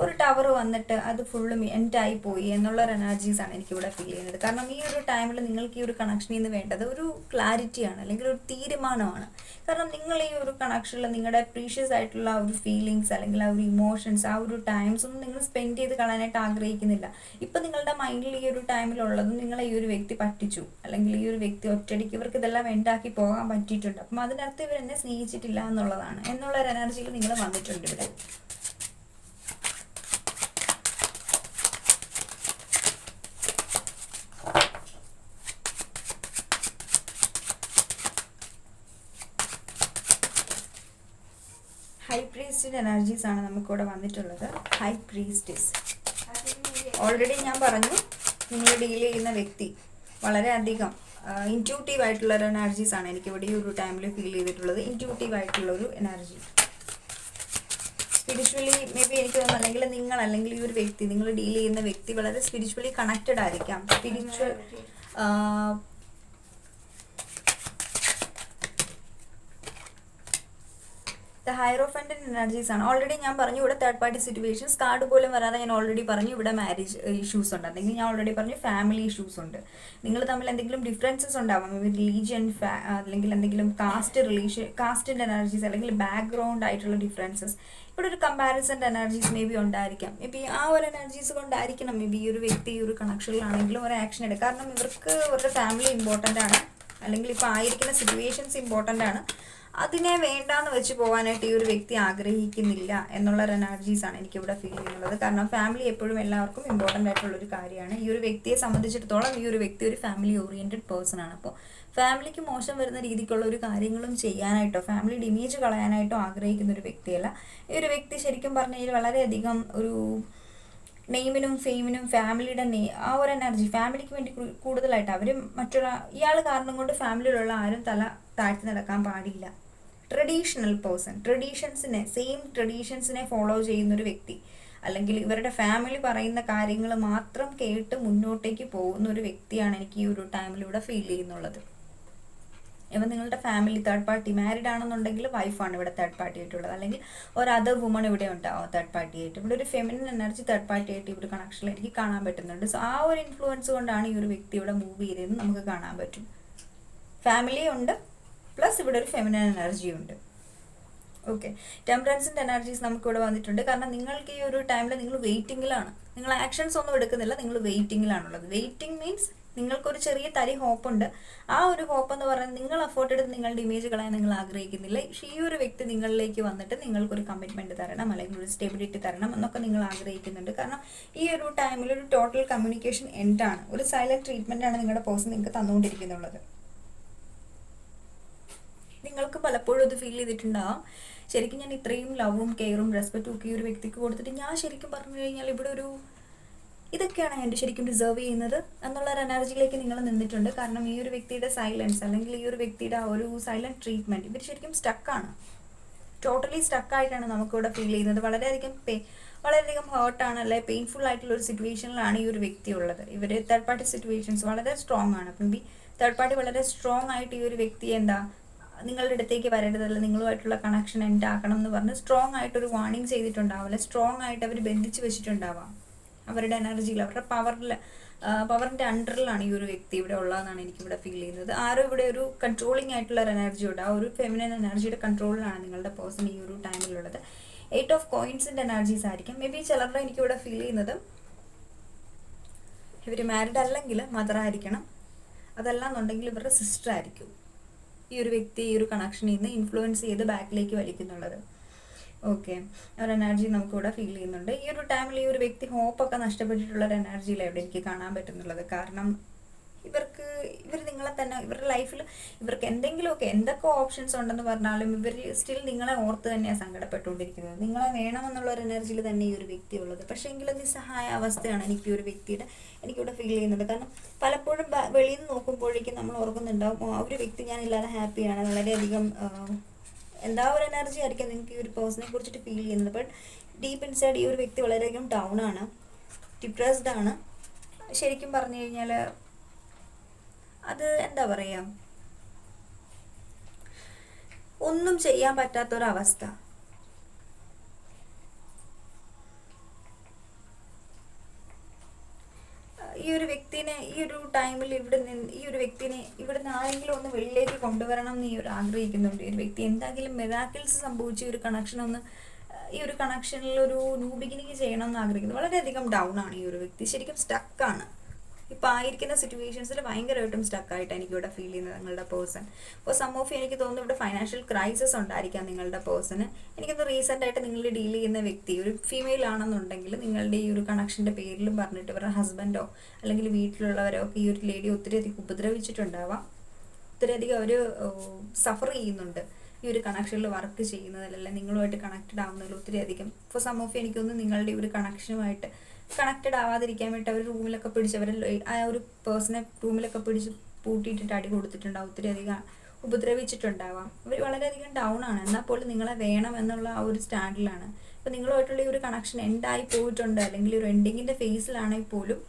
ഒരു ടവർ വന്നിട്ട് അത് ഫുള്ളും എൻഡായി പോയി എന്നുള്ളൊരു എനർജീസാണ് എനിക്കിവിടെ ഫീൽ ചെയ്യുന്നത്. കാരണം ഈ ഒരു ടൈമിൽ നിങ്ങൾക്ക് ഈ ഒരു കണക്ഷനിൽ നിന്ന് വേണ്ടത് ഒരു ക്ലാരിറ്റിയാണ്, അല്ലെങ്കിൽ ഒരു തീരുമാനമാണ്. കാരണം നിങ്ങൾ ഈ ഒരു കണക്ഷനിൽ നിങ്ങളുടെ പ്രീഷ്യസ് ആയിട്ടുള്ള ആ ഒരു ഫീലിങ്സ് അല്ലെങ്കിൽ ആ ഒരു ഇമോഷൻസ്, ആ ഒരു ടൈംസ് ഒന്നും നിങ്ങൾ സ്പെൻഡ് ചെയ്ത് കളയാനായിട്ട് ആഗ്രഹിക്കുന്നില്ല. ഇപ്പം നിങ്ങളുടെ മൈൻഡിൽ ഈ ഒരു ടൈമിലുള്ളതും നിങ്ങളെ ഈ ഒരു വ്യക്തി പറ്റിച്ചു, അല്ലെങ്കിൽ ഈ ഒരു വ്യക്തി ഒറ്റയടിക്ക് ഇവർക്ക് ഇതെല്ലാം ഉണ്ടാക്കി പോകാൻ പറ്റിയിട്ടുണ്ട്, അപ്പം അതിനർത്ഥം ഇവർ എന്നെ സ്നേഹിച്ചിട്ടില്ല എന്നുള്ളതാണ് എന്നുള്ളൊരു എനർജിയിൽ നിങ്ങൾ വന്നിട്ടുണ്ട് ഇവിടെ. ഹൈ പ്രീസ്റ്റിൻ്റെ എനർജീസ് ആണ് നമുക്കിവിടെ വന്നിട്ടുള്ളത്. ഹൈ പ്രീസ്റ്റസ്, ഓൾറെഡി ഞാൻ പറഞ്ഞു, നിങ്ങൾ ഡീൽ ചെയ്യുന്ന വ്യക്തി വളരെയധികം ഇൻറ്റ്യൂട്ടീവ് ആയിട്ടുള്ള ഒരു എനർജീസ് ആണ് എനിക്കിവിടെ ഈ ഒരു ടൈമിൽ ഫീൽ ചെയ്തിട്ടുള്ളത്. ഇൻറ്റ്യൂട്ടീവ് ആയിട്ടുള്ള ഒരു എനർജി, സ്പിരിച്വലി മേ ബി എനിക്ക് തോന്നുന്നു, അല്ലെങ്കിൽ നിങ്ങൾ അല്ലെങ്കിൽ ഈ ഒരു വ്യക്തി, നിങ്ങൾ ഡീൽ ചെയ്യുന്ന വ്യക്തി വളരെ സ്പിരിച്വലി കണക്റ്റഡ് ആയിരിക്കാം. സ്പിരിച്വൽ ഹൈറോഫൻറ്റൻ എനർജീസ് ആണ്. ഓൾറെഡി ഞാൻ പറഞ്ഞു ഇവിടെ തേർഡ് പാർട്ടി സിറ്റുവേഷൻസ് കാർഡ് പോലും വരാതെ ഞാൻ ഓൾറെഡി പറഞ്ഞു ഇവിടെ മാരേജ് ഇഷ്യൂസ് ഉണ്ട്, അല്ലെങ്കിൽ ഞാൻ ഓൾറെഡി പറഞ്ഞു ഫാമിലി ഇഷ്യൂസ് ഉണ്ട്. നിങ്ങൾ തമ്മിൽ എന്തെങ്കിലും ഡിഫറൻസസ് ഉണ്ടാവാം, റിലീജിയൻ അല്ലെങ്കിൽ എന്തെങ്കിലും കാസ്റ്റിൻ്റെ എനർജീസ് അല്ലെങ്കിൽ ബാക്ക്ഗ്രൗണ്ട് ആയിട്ടുള്ള ഡിഫറൻസസ്. ഇവിടെ ഒരു കമ്പാരിസൻ്റെ എനർജീസ് മേ ബി ഉണ്ടായിരിക്കാം. മേ ബി ആ ഒരു എനർജീസ് കൊണ്ടായിരിക്കണം മേ ബി ഈ ഒരു വ്യക്തി ഈ ഒരു കണക്ഷനിലാണെങ്കിലും ഒരു ആക്ഷൻ എടുക്കുക. കാരണം ഇവർക്ക് അവരുടെ ഫാമിലി ഇമ്പോർട്ടൻ്റ് ആണ്, അല്ലെങ്കിൽ ഇപ്പോൾ ആയിരിക്കുന്ന സിറ്റുവേഷൻസ് ഇമ്പോർട്ടൻ്റ് ആണ്. അതിനെ വേണ്ടാന്ന് വെച്ച് പോകാനായിട്ട് ഈ ഒരു വ്യക്തി ആഗ്രഹിക്കുന്നില്ല എന്നുള്ളൊരു എനർജീസാണ് എനിക്കിവിടെ ഫീൽ ചെയ്യുന്നത്. കാരണം ഫാമിലി എപ്പോഴും എല്ലാവർക്കും ഇമ്പോർട്ടൻ്റ് ആയിട്ടുള്ളൊരു കാര്യമാണ്. ഈ ഒരു വ്യക്തിയെ സംബന്ധിച്ചിടത്തോളം ഈ ഒരു വ്യക്തി ഒരു ഫാമിലി ഓറിയൻറ്റഡ് പേഴ്സൺ ആണ്. അപ്പോൾ ഫാമിലിക്ക് മോശം വരുന്ന രീതിക്കുള്ള ഒരു കാര്യങ്ങളും ചെയ്യാനായിട്ടോ ഫാമിലിയുടെ ഇമേജ് കളയാനായിട്ടോ ആഗ്രഹിക്കുന്ന ഒരു വ്യക്തിയല്ല. ഈ ഒരു വ്യക്തി ശരിക്കും പറഞ്ഞു കഴിഞ്ഞാൽ വളരെയധികം ഒരു നെയിമിനും ഫെയിമിനും ഫാമിലിയുടെ ആ ഒരു എനർജി ഫാമിലിക്ക് വേണ്ടി കൂടുതലായിട്ട് അവർ ഇയാൾ കാരണം കൊണ്ട് ഫാമിലിയിലുള്ള ആരും തല താഴ്ത്തി നടക്കാൻ പാടില്ല. ട്രഡീഷണൽ പേഴ്സൺ, സെയിം ട്രഡീഷൻസിനെ ഫോളോ ചെയ്യുന്നൊരു വ്യക്തി, അല്ലെങ്കിൽ ഇവരുടെ ഫാമിലി പറയുന്ന കാര്യങ്ങൾ മാത്രം കേട്ട് മുന്നോട്ടേക്ക് പോകുന്ന ഒരു വ്യക്തിയാണ് എനിക്ക് ഈ ഒരു ടൈമിലൂടെ ഫീൽ ചെയ്യുന്നുള്ളത്. ഇപ്പം നിങ്ങളുടെ ഫാമിലി തേർഡ് പാർട്ടി മാരീഡ് ആണെന്നുണ്ടെങ്കിൽ വൈഫാണ് ഇവിടെ തേർഡ് പാർട്ടി ആയിട്ടുള്ളത്, അല്ലെങ്കിൽ ഒരു അതർ വുമൺ ഇവിടെ ഉണ്ടാവും തേർഡ് പാർട്ടി ആയിട്ട്. ഇവിടെ ഒരു ഫെമിനിൻ എനർജി തേർഡ് പാർട്ടി ആയിട്ട് ഇവിടെ കണക്ഷനിൽ എനിക്ക് കാണാൻ പറ്റുന്നുണ്ട്. സോ ആ ഒരു ഇൻഫ്ലുവൻസ് കൊണ്ടാണ് ഈ ഒരു വ്യക്തി ഇവിടെ മൂവ് ചെയ്തതെന്ന് നമുക്ക് കാണാൻ പറ്റും. ഫാമിലി ഉണ്ട്, പ്ലസ് ഇവിടെ ഒരു ഫെമിനിൻ എനർജി ഉണ്ട്. ഓക്കെ, ടെമ്പറൻസിൻ്റെ എനർജീസ് നമുക്കിവിടെ വന്നിട്ടുണ്ട്. കാരണം നിങ്ങൾക്ക് ഈ ഒരു ടൈമിൽ നിങ്ങൾ വെയിറ്റിങ്ങിലാണ്, നിങ്ങൾ ആക്ഷൻസ് ഒന്നും എടുക്കുന്നില്ല, നിങ്ങൾ വെയിറ്റിങ്ങിലാണുള്ളത്. വെയിറ്റിംഗ് മീൻസ് നിങ്ങൾക്കൊരു ചെറിയ തരി ഹോപ്പുണ്ട്. ആ ഒരു ഹോപ്പ് എന്ന് പറയുന്നത് നിങ്ങൾ അഫോർഡ് എടുത്ത് നിങ്ങളുടെ ഇമേജ് കളയാൻ നിങ്ങൾ ആഗ്രഹിക്കുന്നില്ല. പക്ഷേ ഈ ഒരു വ്യക്തി നിങ്ങളിലേക്ക് വന്നിട്ട് നിങ്ങൾക്കൊരു കമ്മിറ്റ്മെൻറ്റ് തരണം, അല്ലെങ്കിൽ ഒരു സ്റ്റെബിലിറ്റി തരണം എന്നൊക്കെ നിങ്ങൾ ആഗ്രഹിക്കുന്നുണ്ട്. കാരണം ഈ ഒരു ടൈമിൽ ഒരു ടോട്ടൽ കമ്മ്യൂണിക്കേഷൻ എൻഡാണ്, ഒരു സൈലൻറ്റ് ട്രീറ്റ്മെൻറ്റാണ് നിങ്ങളുടെ പേഴ്സൺ നിങ്ങൾക്ക് തന്നുകൊണ്ടിരിക്കുന്നുള്ളത്. നിങ്ങൾക്ക് പലപ്പോഴും ഇത് ഫീൽ ചെയ്തിട്ടുണ്ടാവാം, ശരിക്കും ഞാൻ ഇത്രയും ലവും കെയറും റെസ്പെക്റ്റും ഒക്കെ ഈ ഒരു വ്യക്തിക്ക് കൊടുത്തിട്ട് ഞാൻ ശരിക്കും പറഞ്ഞു കഴിഞ്ഞാൽ ഇവിടെ ഒരു ഇതൊക്കെയാണ് എൻ്റെ ശരിക്കും ഡിസേർവ് ചെയ്യുന്നത് എന്നുള്ളൊരു എനർജിയിലേക്ക് നിങ്ങൾ നിന്നിട്ടുണ്ട്. കാരണം ഈ ഒരു വ്യക്തിയുടെ സൈലൻസ് അല്ലെങ്കിൽ ഈ ഒരു വ്യക്തിയുടെ ആ ഒരു സൈലൻറ്റ് ട്രീറ്റ്മെൻറ്റ് ഇവർ ശരിക്കും സ്റ്റക്കാണ്. ടോട്ടലി സ്റ്റക്കായിട്ടാണ് നമുക്കിവിടെ ഫീൽ ചെയ്യുന്നത്. വളരെയധികം ഹേർട്ടാണ്, അല്ലെ പെയിൻഫുൾ ആയിട്ടുള്ള ഒരു സിറ്റുവേഷനിലാണ് ഈ ഒരു വ്യക്തി ഉള്ളത്. ഇവർ തേർഡ് പാർട്ടി സിറ്റുവേഷൻസ് വളരെ സ്ട്രോങ് ആണ്. അപ്പം ഈ തേർഡ് പാർട്ടി വളരെ സ്ട്രോങ് ആയിട്ട് ഈ ഒരു വ്യക്തി നിങ്ങളുടെ അടുത്തേക്ക് വരേണ്ടതല്ല, നിങ്ങളുമായിട്ടുള്ള കണക്ഷൻ എൻഡ് ആക്കണം എന്ന് പറഞ്ഞ് സ്ട്രോങ് ആയിട്ടൊരു വാർണിംഗ് ചെയ്തിട്ടുണ്ടാവില്ല. സ്ട്രോങ് ആയിട്ട് അവർ ബന്ധിച്ച് വെച്ചിട്ടുണ്ടാവാം അവരുടെ എനർജിയിൽ, അവരുടെ പവറിൻ്റെ അണ്ടറിലാണ് ഈ ഒരു വ്യക്തി ഇവിടെ ഉള്ളതെന്നാണ് എനിക്കിവിടെ ഫീൽ ചെയ്യുന്നത്. ആരും ഇവിടെ ഒരു കൺട്രോളിങ് ആയിട്ടുള്ള ഒരു എനർജി ഉണ്ട്. ആ ഒരു ഫെമിനൻ എനർജിയുടെ കൺട്രോളിലാണ് നിങ്ങളുടെ പേഴ്സൺ ഈ ഒരു ടൈമിലുള്ളത്. 8 ഓഫ് കോയിൻസിൻ്റെ എനർജീസ് ആയിരിക്കും മേ ബി ചിലരുടെ എനിക്കിവിടെ ഫീൽ ചെയ്യുന്നത്. ഇവർ മാരിഡ് അല്ലെങ്കിൽ മദർ ആയിരിക്കണം, അതല്ല എന്നുണ്ടെങ്കിൽ ഇവരുടെ സിസ്റ്റർ ആയിരിക്കും ഈ ഒരു വ്യക്തി ഈ ഒരു കണക്ഷനിൽ നിന്ന് ഇൻഫ്ലുവൻസ് ചെയ്ത് ബാക്കിലേക്ക് വലിക്കുന്നുള്ളത്. ഓക്കെ, ഒരു എനർജി നമുക്കിവിടെ ഫീൽ ചെയ്യുന്നുണ്ട്. ഈ ഒരു ടൈമിൽ ഈ ഒരു വ്യക്തി ഹോപ്പൊക്കെ നഷ്ടപ്പെട്ടിട്ടുള്ള ഒരു എനർജിയിലാണ് ഇവിടെ എനിക്ക് കാണാൻ പറ്റുന്നുള്ളത്. കാരണം ഇവർ നിങ്ങളെ തന്നെ, ഇവരുടെ ലൈഫിൽ ഇവർക്ക് എന്തൊക്കെ ഓപ്ഷൻസ് ഉണ്ടെന്ന് പറഞ്ഞാലും ഇവർ സ്റ്റിൽ നിങ്ങളെ ഓർത്ത് തന്നെയാണ് സങ്കടപ്പെട്ടുകൊണ്ടിരിക്കുന്നത്. നിങ്ങളെ വേണമെന്നുള്ള ഒരു എനർജിയിൽ തന്നെ ഈ ഒരു വ്യക്തി ഉള്ളത്. പക്ഷേ എങ്കിലും നിസ്സഹായ അവസ്ഥയാണ് എനിക്കിവിടെ ഫീൽ ചെയ്യുന്നത്. കാരണം പലപ്പോഴും വെളിയിൽ നിന്ന് നോക്കുമ്പോഴേക്കും നമ്മൾ ഓർക്കുന്നുണ്ടാവും ആ ഒരു വ്യക്തി ഞാനില്ലാതെ ഹാപ്പിയാണ്, വളരെയധികം ഒരു എനർജി ആയിരിക്കും നിങ്ങൾക്ക് ഈ ഒരു പേഴ്സണെ കുറിച്ചിട്ട് ഫീൽ ചെയ്യുന്നത്. ബട്ട് ഡീപ്പ് ഇൻസൈഡ് ഈ ഒരു വ്യക്തി വളരെയധികം ഡൗൺ ആണ്, ഡിപ്രസ്ഡ് ആണ്. ശരിക്കും പറഞ്ഞു കഴിഞ്ഞാൽ അത് ഒന്നും ചെയ്യാൻ പറ്റാത്തൊരവസ്ഥ. ഈ ഒരു വ്യക്തിനെ ഈ ഒരു ടൈമിൽ ഈ ഒരു വ്യക്തിനെ ഇവിടുന്ന് ആരെങ്കിലും ഒന്ന് വെളിയിലേക്ക് കൊണ്ടുവരണം എന്ന് ഈ ഒരു ആഗ്രഹിക്കുന്നുണ്ട്. ഈ ഒരു വ്യക്തി എന്തെങ്കിലും മിറാക്കിൾസ് സംഭവിച്ച ഒരു ഈ ഒരു കണക്ഷനിൽ ഒരു ന്യൂ ബിഗിനിങ് ചെയ്യണം എന്ന് ആഗ്രഹിക്കുന്നു. വളരെയധികം ഡൗൺ ആണ് ഈ ഒരു വ്യക്തി, ശരിക്കും സ്റ്റക്കാണ്. ഇപ്പോൾ ആയിരിക്കുന്ന സിറ്റുവേഷൻസിൽ ഭയങ്കരമായിട്ടും സ്റ്റക്കായിട്ട് എനിക്കിവിടെ ഫീൽ ചെയ്യുന്നത് നിങ്ങളുടെ പേഴ്സൺ. അപ്പോൾ സം ഓഫ് എനിക്ക് തോന്നുന്നു ഇവിടെ ഫൈനാൻഷ്യൽ ക്രൈസിസ് ഉണ്ടായിരിക്കാം നിങ്ങളുടെ പേഴ്സണ്. എനിക്കൊന്ന് റീസെൻ്റ് ആയിട്ട് നിങ്ങൾ ഡീൽ ചെയ്യുന്ന വ്യക്തി ഒരു ഫീമെയിൽ ആണെന്നുണ്ടെങ്കിൽ നിങ്ങളുടെ ഈ ഒരു കണക്ഷൻ്റെ പേരിലും പറഞ്ഞിട്ട് ഇവരുടെ ഹസ്ബൻഡോ അല്ലെങ്കിൽ വീട്ടിലുള്ളവരോ ഒക്കെ ഈ ഒരു ലേഡി ഒത്തിരിയധികം ഉപദ്രവിച്ചിട്ടുണ്ടാവാം. ഒത്തിരിയധികം അവർ സഫർ ചെയ്യുന്നുണ്ട് ഈ ഒരു കണക്ഷനിൽ വർക്ക് ചെയ്യുന്നതിലല്ല നിങ്ങളുമായിട്ട് കണക്റ്റഡ് ആവുന്നതിൽ ഒത്തിരിയധികം. ഇപ്പോൾ സം ഓഫ് എനിക്കൊന്ന് നിങ്ങളുടെ ഈ ഒരു കണക്ഷനുമായിട്ട് കണക്റ്റഡ് ആവാതിരിക്കാൻ വേണ്ടി അവർ റൂമിലൊക്കെ ആ ഒരു പേഴ്സണെ റൂമിലൊക്കെ പിടിച്ച് പൂട്ടിയിട്ടിട്ട് അടി കൊടുത്തിട്ടുണ്ടാവും, ഒത്തിരിയധികം ഉപദ്രവിച്ചിട്ടുണ്ടാവാം. അവർ വളരെയധികം ഡൗൺ ആണ്, എന്നാൽ പോലും നിങ്ങളെ വേണം എന്നുള്ള ആ ഒരു സ്റ്റാൻഡിലാണ്. അപ്പോൾ നിങ്ങളുമായിട്ടുള്ള ഈ ഒരു കണക്ഷൻ എൻഡായി പോയിട്ടുണ്ട്, അല്ലെങ്കിൽ ഒരു എൻഡിങ്ങിൻ്റെ ഫേസിലാണെങ്കിൽ പോലും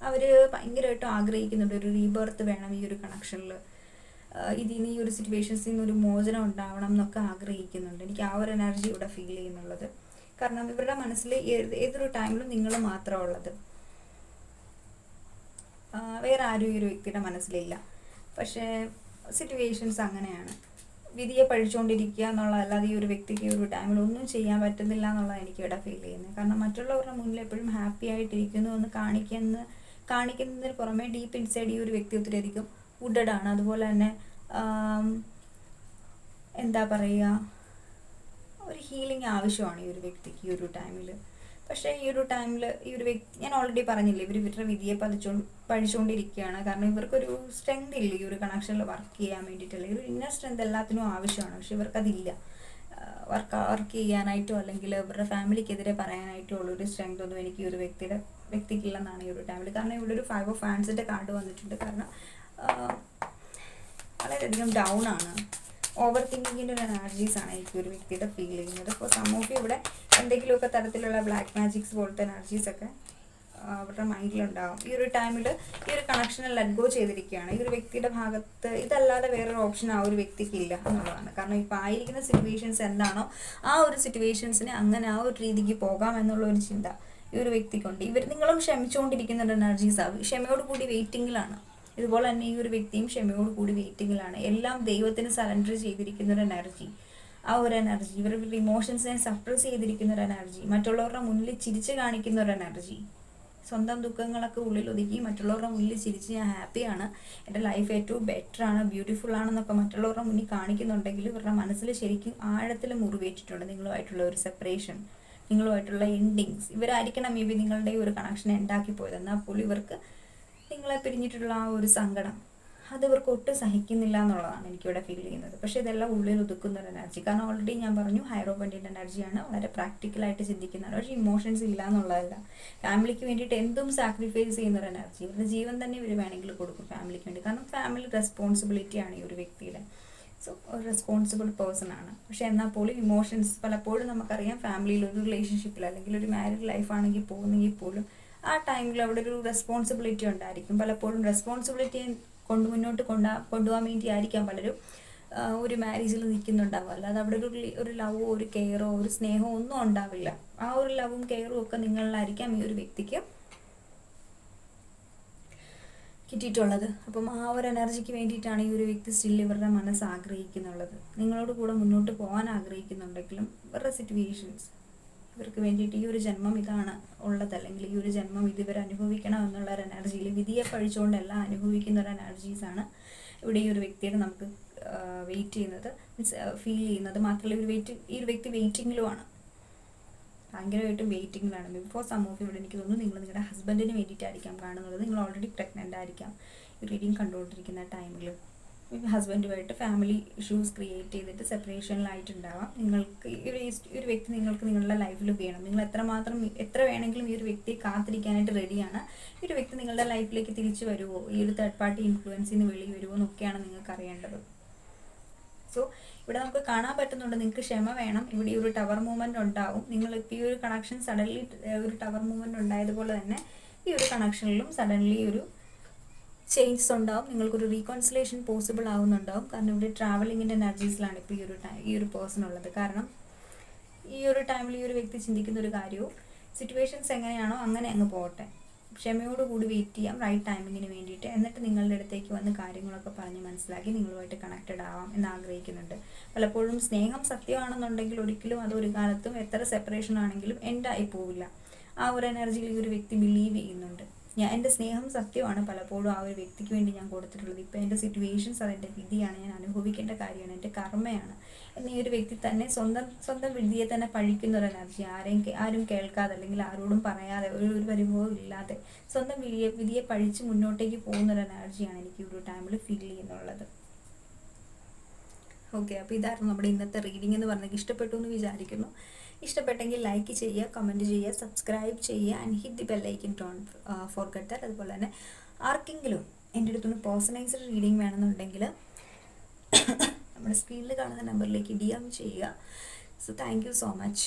അവർ ഭയങ്കരമായിട്ടും ആഗ്രഹിക്കുന്നുണ്ട് ഒരു റീബർത്ത് വേണം ഈ ഒരു കണക്ഷനിൽ, ഇതിന് ഈ ഒരു സിറ്റുവേഷൻസിൽ നിന്ന് ഒരു മോചനം ഉണ്ടാവണം എന്നൊക്കെ ആഗ്രഹിക്കുന്നുണ്ട്. എനിക്ക് ആ ഒരു എനർജി ഇവിടെ ഫീൽ ചെയ്യുന്നുള്ളത്. കാരണം ഇവരുടെ മനസ്സിൽ ഏതൊരു ടൈമിലും നിങ്ങൾ മാത്രമാണ് ഉള്ളത്, വേറെ ആരും ഈ ഒരു വ്യക്തിയുടെ മനസ്സിലില്ല. പക്ഷേ സിറ്റുവേഷൻസ് അങ്ങനെയാണ്, വിധിയെ പഴിച്ചുകൊണ്ടിരിക്കുക എന്നുള്ളതല്ലാതെ ഈ ഒരു വ്യക്തിക്ക് ഈ ഒരു ടൈമിൽ ഒന്നും ചെയ്യാൻ പറ്റുന്നില്ല എന്നുള്ളതാണ് എനിക്കിവിടെ ഫീൽ ചെയ്യുന്നത്. കാരണം മറ്റുള്ളവരുടെ മുന്നിൽ എപ്പോഴും ഹാപ്പി ആയിട്ടിരിക്കുന്നു എന്ന് കാണിക്കുന്നതിന് പുറമെ ഡീപ്പ് ഇൻസൈഡ് ഈ ഒരു വ്യക്തി ഒത്തിരിയധികം വുഡഡ് ആണ്. അതുപോലെ തന്നെ ഒരു ഹീലിംഗ് ആവശ്യമാണ് ഈ ഒരു വ്യക്തിക്ക് ഈ ഒരു ടൈമിൽ. പക്ഷേ ഈ ഒരു ടൈമിൽ ഈ ഒരു വ്യക്തി, ഞാൻ ഓൾറെഡി പറഞ്ഞില്ലേ, ഇവരുടെ വിധിയെ പഴിച്ചുകൊണ്ടിരിക്കുകയാണ്. കാരണം ഇവർക്കൊരു സ്ട്രെങ്ത് ഇല്ല ഈ ഒരു കണക്ഷനിൽ വർക്ക് ചെയ്യാൻ വേണ്ടിയിട്ടുള്ള ഒരു ഇന്നർ സ്ട്രെങ്ത് എല്ലാത്തിനും ആവശ്യമാണ്. പക്ഷെ ഇവർക്കതില്ല. വർക്ക് ചെയ്യാനായിട്ടോ അല്ലെങ്കിൽ ഇവരുടെ ഫാമിലിക്കെതിരെ പറയാനായിട്ടോ ഉള്ളൊരു സ്ട്രെങ്ത് ഒന്നും എനിക്ക് ഈ ഒരു വ്യക്തിക്കില്ലെന്നാണ് ഈ ഒരു ടൈമിൽ. കാരണം ഇവിടെ ഒരു 5 ഓഫ് ഹാൻഡ്സിൻ്റെ കാർഡ് വന്നിട്ടുണ്ട്. കാരണം വളരെയധികം ഡൗൺ ആണ്, ഓവർ തിങ്കിങ്ങിൻ്റെ ഒരു എനർജീസാണ് എനിക്ക് ഒരു വ്യക്തിയുടെ ഫീൽ ചെയ്യുന്നത്. അപ്പോൾ സം ഓഫ് ഇവിടെ എന്തെങ്കിലുമൊക്കെ തരത്തിലുള്ള ബ്ലാക്ക് മാജിക്സ് പോലത്തെ എനർജീസൊക്കെ അവരുടെ മൈൻഡിലുണ്ടാകും. ഈ ഒരു ടൈമിൽ ഈ ഒരു കണക്ഷനെ ലെറ്റ് ഗോ ചെയ്തിരിക്കുകയാണ്. ഈ ഒരു വ്യക്തിയുടെ ഭാഗത്ത് ഇതല്ലാതെ വേറൊരു ഓപ്ഷൻ ആ ഒരു വ്യക്തിക്ക് ഇല്ല എന്നുള്ളതാണ്. കാരണം ഇപ്പോൾ ആയിരിക്കുന്ന സിറ്റുവേഷൻസ് എന്താണോ ആ ഒരു സിറ്റുവേഷൻസിന് അങ്ങനെ ആ ഒരു രീതിക്ക് പോകാം എന്നുള്ള ഒരു ചിന്ത ഈ ഒരു വ്യക്തിക്കുണ്ട്. നിങ്ങളും ക്ഷമിച്ചുകൊണ്ടിരിക്കുന്ന ഒരു എനർജീസാണ്, ക്ഷമയോട് കൂടി വെയിറ്റിങ്ങിലാണ്. ഇതുപോലെ തന്നെ ഈ ഒരു വ്യക്തിയും ക്ഷമയോട് കൂടി വെയിറ്റിങ്ങിലാണ്. എല്ലാം ദൈവത്തിന് സറണ്ടർ ചെയ്തിരിക്കുന്ന ഒരു എനർജി, ആ ഒരു എനർജി ഇവരുടെ ഇമോഷൻസിനെ സപ്രസ് ചെയ്തിരിക്കുന്ന ഒരു എനർജി, മറ്റുള്ളവരുടെ മുന്നിൽ ചിരിച്ച് കാണിക്കുന്ന ഒരു എനർജി, സ്വന്തം ദുഃഖങ്ങളൊക്കെ ഉള്ളിൽ ഒതുക്കി മറ്റുള്ളവരുടെ മുന്നിൽ ചിരിച്ച് ഞാൻ ഹാപ്പിയാണ്, എൻ്റെ ലൈഫ് ഏറ്റവും ബെറ്റർ ആണ്, ബ്യൂട്ടിഫുൾ ആണെന്നൊക്കെ മറ്റുള്ളവരുടെ മുന്നിൽ കാണിക്കുന്നുണ്ടെങ്കിൽ ഇവരുടെ മനസ്സിൽ ശരിക്കും ആഴത്തിൽ മുറിവേറ്റിട്ടുണ്ട് നിങ്ങളുമായിട്ടുള്ള ഒരു സെപ്പറേഷൻ, നിങ്ങളുമായിട്ടുള്ള എൻഡിങ്സ്. ഇവരായിരിക്കണം മേ ബി നിങ്ങളുടെ ഒരു കണക്ഷൻ ഉണ്ടാക്കി പോയത്. എന്നാൽ പോലും ഇവർക്ക് നിങ്ങളെ പിരിഞ്ഞിട്ടുള്ള ആ ഒരു സങ്കടം അത് ഇവർക്ക് ഒട്ടും സഹിക്കുന്നില്ല എന്നുള്ളതാണ് എനിക്കിവിടെ ഫീൽ ചെയ്യുന്നത്. പക്ഷേ ഇതെല്ലാം ഉള്ളിൽ ഒതുക്കുന്ന ഒരു എനർജി. കാരണം ഓൾറെഡി ഞാൻ പറഞ്ഞു ഹൈറോബൻറ്റിൻ്റെ എനർജിയാണ്, വളരെ പ്രാക്ടിക്കലായിട്ട് ചിന്തിക്കുന്നതാണ്. പക്ഷേ ഇമോഷൻസ് ഇല്ല എന്നുള്ളതല്ല, ഫാമിലിക്ക് വേണ്ടിയിട്ട് എന്തും സാക്രിഫൈസ് ചെയ്യുന്ന ഒരു എനർജി. ഇവരുടെ ജീവൻ തന്നെ ഇവർ വേണമെങ്കിൽ കൊടുക്കും ഫാമിലിക്ക് വേണ്ടി. കാരണം ഫാമിലി റെസ്പോൺസിബിലിറ്റിയാണ് ഈ ഒരു വ്യക്തിയുടെ. സോ ഒരു റെസ്പോൺസിബിൾ പേഴ്സൺ ആണ്. പക്ഷേ എന്നാൽ പോലും ഇമോഷൻസ് പലപ്പോഴും നമുക്കറിയാം, ഫാമിലിയിൽ ഒരു റിലേഷൻഷിപ്പിൽ അല്ലെങ്കിൽ ഒരു മാരീഡ് ലൈഫാണെങ്കിൽ പോകുന്നെങ്കിൽ പോലും ആ ടൈമിൽ അവിടെ ഒരു റെസ്പോൺസിബിലിറ്റി ഉണ്ടായിരിക്കും. പലപ്പോഴും റെസ്പോൺസിബിലിറ്റി മുന്നോട്ട് കൊണ്ടുപോകാൻ വേണ്ടി ആയിരിക്കാം പലരും ഒരു മാരേജിൽ നിൽക്കുന്നുണ്ടാവുക. അല്ലാതെ അവിടെ ഒരു ലവോ ഒരു കെയറോ ഒരു സ്നേഹമോ ഒന്നും ഉണ്ടാവില്ല. ആ ഒരു ലവും കെയറും ഒക്കെ നിങ്ങളിലായിരിക്കാം ഈ ഒരു വ്യക്തിക്ക് കിട്ടിയിട്ടുള്ളത്. അപ്പം ആ ഒരു എനർജിക്ക് വേണ്ടിയിട്ടാണ് ഈ ഒരു വ്യക്തി സ്റ്റിൽ ഇവരുടെ മനസ്സ് ആഗ്രഹിക്കുന്നുള്ളത്. നിങ്ങളോട് കൂടെ മുന്നോട്ട് പോകാൻ ആഗ്രഹിക്കുന്നുണ്ടെങ്കിലും ഇവരുടെ സിറ്റുവേഷൻസ് ഇവർക്ക് വേണ്ടിയിട്ട് ഈ ഒരു ജന്മം ഇതാണ് ഉള്ളത്, അല്ലെങ്കിൽ ഈ ഒരു ജന്മം ഇവർ അനുഭവിക്കണം എന്നുള്ള ഒരു എനർജിയിൽ വിധിയെ പഴിച്ചുകൊണ്ടെല്ലാം അനുഭവിക്കുന്ന ഒരു എനർജീസാണ് ഇവിടെ ഈ ഒരു വ്യക്തിയുടെ നമുക്ക് വെയിറ്റ് ചെയ്യുന്നത്, മീൻസ് ഫീൽ ചെയ്യുന്നത്. മാത്രമല്ല ഈ ഒരു വ്യക്തി വെയിറ്റിങ്ങിലുമാണ്, ഭയങ്കരമായിട്ടും വെയിറ്റിങ്ങിലാണ്. ബിഫോർ സം ഓഫ് ഇവിടെ എനിക്ക് തോന്നുന്നു നിങ്ങൾ നിങ്ങളുടെ ഹസ്ബൻഡിന് വേണ്ടിയിട്ടായിരിക്കാം കാണുന്നത്. നിങ്ങൾ ഓൾറെഡി പ്രഗ്നൻ്റ് ആയിരിക്കാം ഈ റീഡിങ് കണ്ടുകൊണ്ടിരിക്കുന്ന ടൈമിൽ. ഹസ്ബൻഡുമായിട്ട് ഫാമിലി ഇഷ്യൂസ് ക്രിയേറ്റ് ചെയ്തിട്ട് സെപ്പറേഷനിലായിട്ടുണ്ടാവാം. നിങ്ങൾക്ക് ഈ ഒരു വ്യക്തി നിങ്ങൾക്ക് നിങ്ങളുടെ ലൈഫിൽ വേണം. നിങ്ങൾ എത്ര വേണമെങ്കിലും ഈ ഒരു വ്യക്തിയെ കാത്തിരിക്കാനായിട്ട് റെഡിയാണ്. ഈ ഒരു വ്യക്തി നിങ്ങളുടെ ലൈഫിലേക്ക് തിരിച്ചു വരുമോ, ഈ ഒരു തേർഡ് പാർട്ടി ഇൻഫ്ലുവൻസിൽ നിന്ന് വെളി വരുമോ എന്നൊക്കെയാണ് നിങ്ങൾക്ക് അറിയേണ്ടത്. സോ ഇവിടെ നമുക്ക് കാണാൻ പറ്റുന്നുണ്ട്, നിങ്ങൾക്ക് ക്ഷമ വേണം. ഇവിടെ ഈ ഒരു ടവർ മൂവ്മെൻറ്റ് ഉണ്ടാവും. നിങ്ങൾക്ക് ഈ ഒരു കണക്ഷൻ സഡൻലി ഒരു ടവർ മൂവ്മെൻറ്റ് ഉണ്ടായതുപോലെ തന്നെ ഈ ഒരു കണക്ഷനിലും സഡൻലി ഒരു ചേഞ്ചസ് ഉണ്ടാവും. നിങ്ങൾക്കൊരു റീകൺസിലേഷൻ പോസിബിൾ ആവുന്നുണ്ടാവും. കാരണം ഇവിടെ ട്രാവലിങ്ങിൻ്റെ എനർജീസിലാണ് ഇപ്പോൾ ഈ ഒരു പേഴ്സൺ ഉള്ളത്. കാരണം ഈ ഒരു ടൈമിൽ ഈ ഒരു വ്യക്തി ചിന്തിക്കുന്ന ഒരു കാര്യവും സിറ്റുവേഷൻസ് എങ്ങനെയാണോ അങ്ങനെ അങ്ങ് പോകട്ടെ, ക്ഷമയോടുകൂടി വെയിറ്റ് ചെയ്യാം റൈറ്റ് ടൈമിങ്ങിന് വേണ്ടിയിട്ട്. എന്നിട്ട് നിങ്ങളുടെ അടുത്തേക്ക് വന്ന് കാര്യങ്ങളൊക്കെ പറഞ്ഞ് മനസ്സിലാക്കി നിങ്ങളുമായിട്ട് കണക്റ്റഡ് ആവാം എന്ന് ആഗ്രഹിക്കുന്നുണ്ട്. പലപ്പോഴും സ്നേഹം സത്യമാണെന്നുണ്ടെങ്കിൽ ഒരിക്കലും അതൊരു കാലത്തും എത്ര സെപ്പറേഷൻ ആണെങ്കിലും എൻഡായി പോവില്ല. ആ ഒരു എനർജിയിൽ ഈ ഒരു വ്യക്തി ബിലീവ് ചെയ്യുന്നുണ്ട്. എൻ്റെ സ്നേഹം സത്യമാണ് പലപ്പോഴും ആ ഒരു വ്യക്തിക്ക് വേണ്ടി ഞാൻ കൊടുത്തിട്ടുള്ളത്. ഇപ്പോൾ എൻ്റെ സിറ്റുവേഷൻസ് അതെൻ്റെ വിധിയാണ്, ഞാൻ അനുഭവിക്കേണ്ട കാര്യമാണ്, എൻ്റെ കർമ്മയാണ് എന്ന് ഈ ഒരു വ്യക്തി തന്നെ സ്വന്തം വിധിയെ തന്നെ പഴിക്കുന്ന ഒരു എനർജി. ആരും കേൾക്കാതെ അല്ലെങ്കിൽ ആരോടും പറയാതെ ഒരു പരിഭവവും ഇല്ലാതെ സ്വന്തം വിധിയെ പഴിച്ച് മുന്നോട്ടേക്ക് പോകുന്നൊരു എനർജിയാണ് എനിക്ക് ഒരു ടൈമിൽ ഫീൽ ചെയ്യുന്നുള്ളത്. ഓക്കെ, അപ്പോൾ ഇതായിരുന്നു നമ്മുടെ ഇന്നത്തെ റീഡിംഗ് എന്ന് പറഞ്ഞത്. ഇഷ്ടപ്പെട്ടു എന്ന് വിചാരിക്കുന്നു. ഇഷ്ടപ്പെട്ടെങ്കിൽ ലൈക്ക് ചെയ്യുക, കമൻറ്റ് ചെയ്യുക, സബ്സ്ക്രൈബ് ചെയ്യുക and hit the bell icon don't forget that. അതുപോലെ തന്നെ ആർക്കെങ്കിലും എൻ്റെ അടുത്തൊന്ന് പേഴ്സണലൈസ്ഡ് റീഡിംഗ് വേണമെന്നുണ്ടെങ്കിൽ നമ്മുടെ സ്ക്രീനിൽ കാണുന്ന നമ്പറിലേക്ക് DM ചെയ്യുക. So thank you so much.